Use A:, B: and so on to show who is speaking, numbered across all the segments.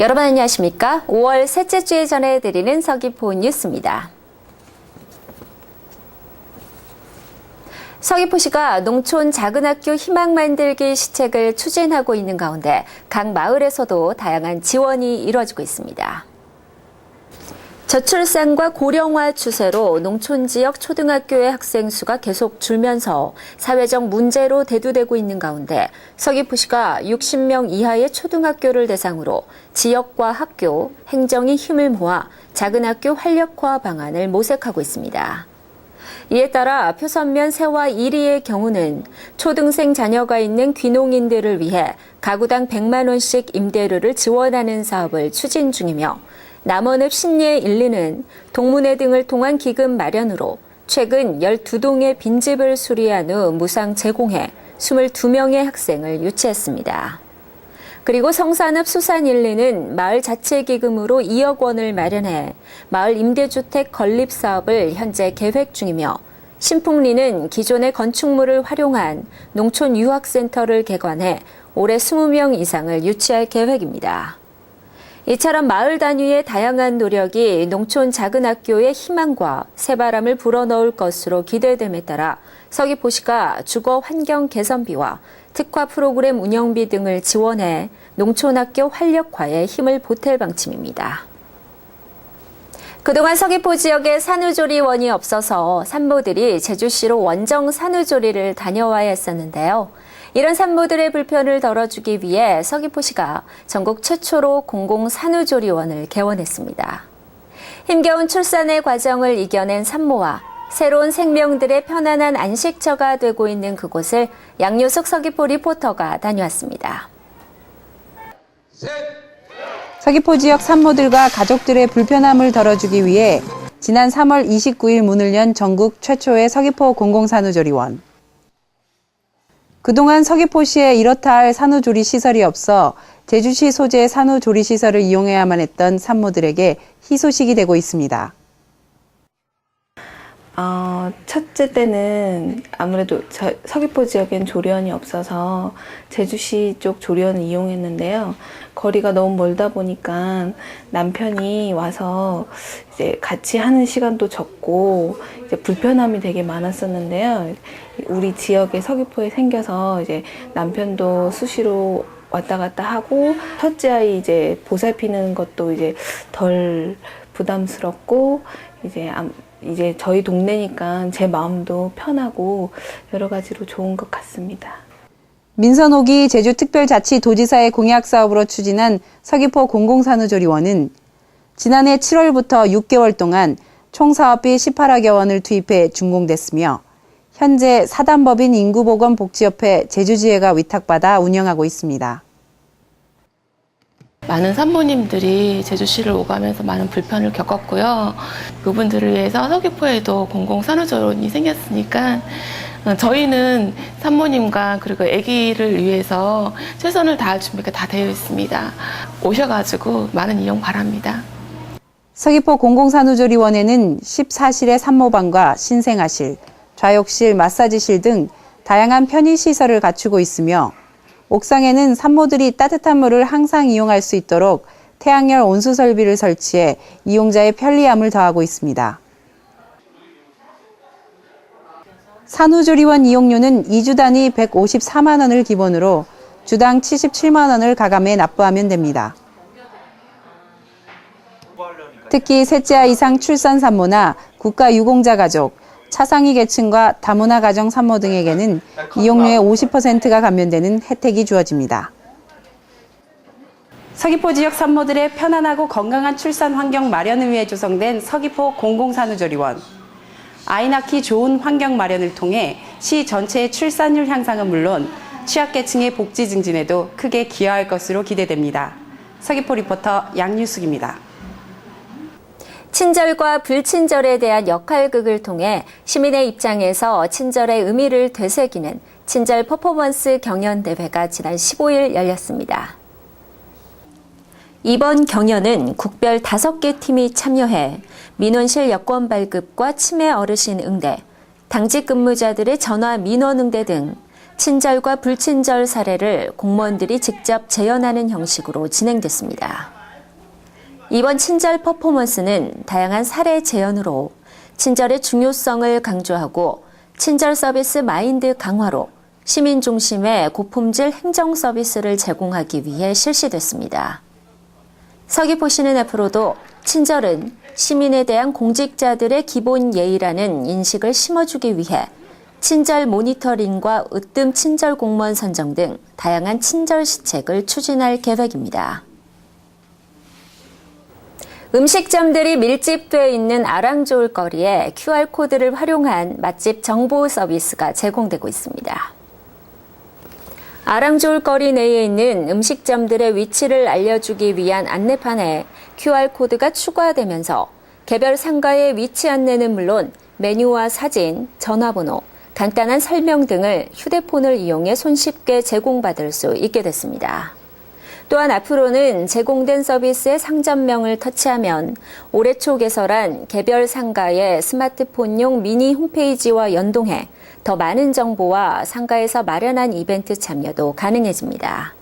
A: 여러분 안녕하십니까? 5월 셋째 주에 전해드리는 서귀포 뉴스입니다. 서귀포시가 농촌 작은 학교 희망 만들기 시책을 추진하고 있는 가운데 각 마을에서도 다양한 지원이 이루어지고 있습니다. 저출산과 고령화 추세로 농촌 지역 초등학교의 학생 수가 계속 줄면서 사회적 문제로 대두되고 있는 가운데 서귀포시가 60명 이하의 초등학교를 대상으로 지역과 학교, 행정이 힘을 모아 작은 학교 활력화 방안을 모색하고 있습니다. 이에 따라 표선면 세와 이리의 경우는 초등생 자녀가 있는 귀농인들을 위해 가구당 100만 원씩 임대료를 지원하는 사업을 추진 중이며 남원읍 신예 1리는 동문회 등을 통한 기금 마련으로 최근 12동의 빈집을 수리한 후 무상 제공해 22명의 학생을 유치했습니다. 그리고 성산읍 수산 1리는 마을 자체 기금으로 2억 원을 마련해 마을 임대주택 건립 사업을 현재 계획 중이며 신풍리는 기존의 건축물을 활용한 농촌 유학센터를 개관해 올해 20명 이상을 유치할 계획입니다. 이처럼 마을 단위의 다양한 노력이 농촌 작은 학교의 희망과 새바람을 불어넣을 것으로 기대됨에 따라 서귀포시가 주거 환경 개선비와 특화 프로그램 운영비 등을 지원해 농촌학교 활력화에 힘을 보탤 방침입니다. 그동안 서귀포 지역에 산후조리원이 없어서 산모들이 제주시로 원정 산후조리를 다녀와야 했었는데요. 이런 산모들의 불편을 덜어주기 위해 서귀포시가 전국 최초로 공공 산후조리원을 개원했습니다. 힘겨운 출산의 과정을 이겨낸 산모와 새로운 생명들의 편안한 안식처가 되고 있는 그곳을 양효숙 서귀포 리포터가 다녀왔습니다.
B: 서귀포 지역 산모들과 가족들의 불편함을 덜어주기 위해 지난 3월 29일 문을 연 전국 최초의 서귀포 공공산후조리원. 그동안 서귀포시에 이렇다 할 산후조리 시설이 없어 제주시 소재의 산후조리 시설을 이용해야만 했던 산모들에게 희소식이 되고 있습니다.
C: 첫째 때는 아무래도 서귀포 지역엔 조리원이 없어서 제주시 쪽 조리원을 이용했는데요. 거리가 너무 멀다 보니까 남편이 와서 이제 같이 하는 시간도 적고 이제 불편함이 되게 많았었는데요. 우리 지역에 서귀포에 생겨서 이제 남편도 수시로 왔다 갔다 하고 첫째 아이 이제 보살피는 것도 이제 덜 부담스럽고 이제 저희 동네니까 제 마음도 편하고 여러 가지로 좋은 것 같습니다.
B: 민선옥이 제주특별자치도지사의 공약 사업으로 추진한 서귀포 공공산후조리원은 지난해 7월부터 6개월 동안 총 사업비 18억여 원을 투입해 준공됐으며 현재 사단법인 인구보건복지협회 제주지회가 위탁받아 운영하고 있습니다.
D: 많은 산모님들이 제주시를 오가면서 많은 불편을 겪었고요. 그분들을 위해서 서귀포에도 공공산후조리원이 생겼으니까 저희는 산모님과 그리고 아기를 위해서 최선을 다할 준비가 다 되어 있습니다. 오셔가지고 많은 이용 바랍니다.
B: 서귀포 공공산후조리원에는 14실의 산모방과 신생아실, 좌욕실, 마사지실 등 다양한 편의시설을 갖추고 있으며 옥상에는 산모들이 따뜻한 물을 항상 이용할 수 있도록 태양열 온수 설비를 설치해 이용자의 편리함을 더하고 있습니다. 산후조리원 이용료는 2주 단위 154만 원을 기본으로 주당 77만 원을 가감해 납부하면 됩니다. 특히 셋째 아이 이상 출산 산모나 국가유공자 가족, 차상위 계층과 다문화 가정 산모 등에게는 이용료의 50%가 감면되는 혜택이 주어집니다. 서귀포 지역 산모들의 편안하고 건강한 출산 환경 마련을 위해 조성된 서귀포 공공산후조리원. 아이 낳기 좋은 환경 마련을 통해 시 전체의 출산율 향상은 물론 취약계층의 복지 증진에도 크게 기여할 것으로 기대됩니다. 서귀포 리포터 양유숙입니다.
A: 친절과 불친절에 대한 역할극을 통해 시민의 입장에서 친절의 의미를 되새기는 친절 퍼포먼스 경연대회가 지난 15일 열렸습니다. 이번 경연은 국별 5개 팀이 참여해 민원실 여권 발급과 치매 어르신 응대, 당직 근무자들의 전화 민원 응대 등 친절과 불친절 사례를 공무원들이 직접 재연하는 형식으로 진행됐습니다. 이번 친절 퍼포먼스는 다양한 사례 재현으로 친절의 중요성을 강조하고 친절 서비스 마인드 강화로 시민 중심의 고품질 행정 서비스를 제공하기 위해 실시됐습니다. 서귀포시는 앞으로도 친절은 시민에 대한 공직자들의 기본 예의라는 인식을 심어주기 위해 친절 모니터링과 으뜸 친절 공무원 선정 등 다양한 친절 시책을 추진할 계획입니다. 음식점들이 밀집돼 있는 아랑좋을 거리에 QR코드를 활용한 맛집 정보 서비스가 제공되고 있습니다. 아랑좋을 거리 내에 있는 음식점들의 위치를 알려주기 위한 안내판에 QR코드가 추가되면서 개별 상가의 위치 안내는 물론 메뉴와 사진, 전화번호, 간단한 설명 등을 휴대폰을 이용해 손쉽게 제공받을 수 있게 됐습니다. 또한 앞으로는 제공된 서비스의 상점명을 터치하면 올해 초 개설한 개별 상가의 스마트폰용 미니 홈페이지와 연동해 더 많은 정보와 상가에서 마련한 이벤트 참여도 가능해집니다.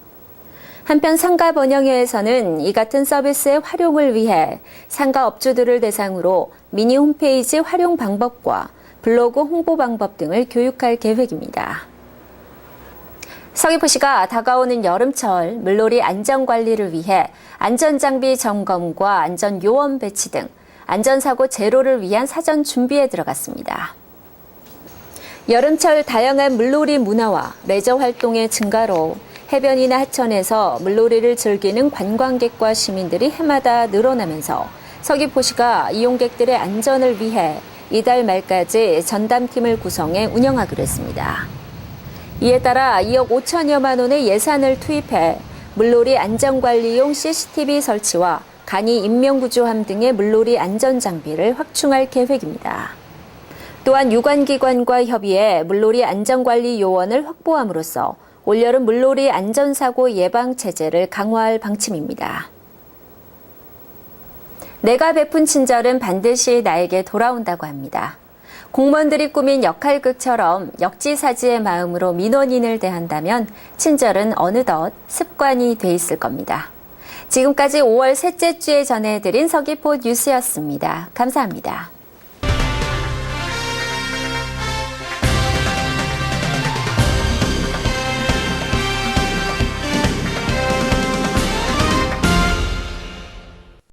A: 한편 상가 번영회에서는 이 같은 서비스의 활용을 위해 상가 업주들을 대상으로 미니 홈페이지 활용 방법과 블로그 홍보 방법 등을 교육할 계획입니다. 서귀포시가 다가오는 여름철 물놀이 안전관리를 위해 안전장비 점검과 안전요원 배치 등 안전사고 제로를 위한 사전 준비에 들어갔습니다. 여름철 다양한 물놀이 문화와 레저 활동의 증가로 해변이나 하천에서 물놀이를 즐기는 관광객과 시민들이 해마다 늘어나면서 서귀포시가 이용객들의 안전을 위해 이달 말까지 전담팀을 구성해 운영하기로 했습니다. 이에 따라 2억 5천여만 원의 예산을 투입해 물놀이 안전관리용 CCTV 설치와 간이 인명구조함 등의 물놀이 안전장비를 확충할 계획입니다. 또한 유관기관과 협의해 물놀이 안전관리 요원을 확보함으로써 올여름 물놀이 안전사고 예방 체제를 강화할 방침입니다. 내가 베푼 친절은 반드시 나에게 돌아온다고 합니다. 공무원들이 꾸민 역할극처럼 역지사지의 마음으로 민원인을 대한다면 친절은 어느덧 습관이 돼 있을 겁니다. 지금까지 5월 셋째 주에 전해드린 서귀포 뉴스였습니다. 감사합니다.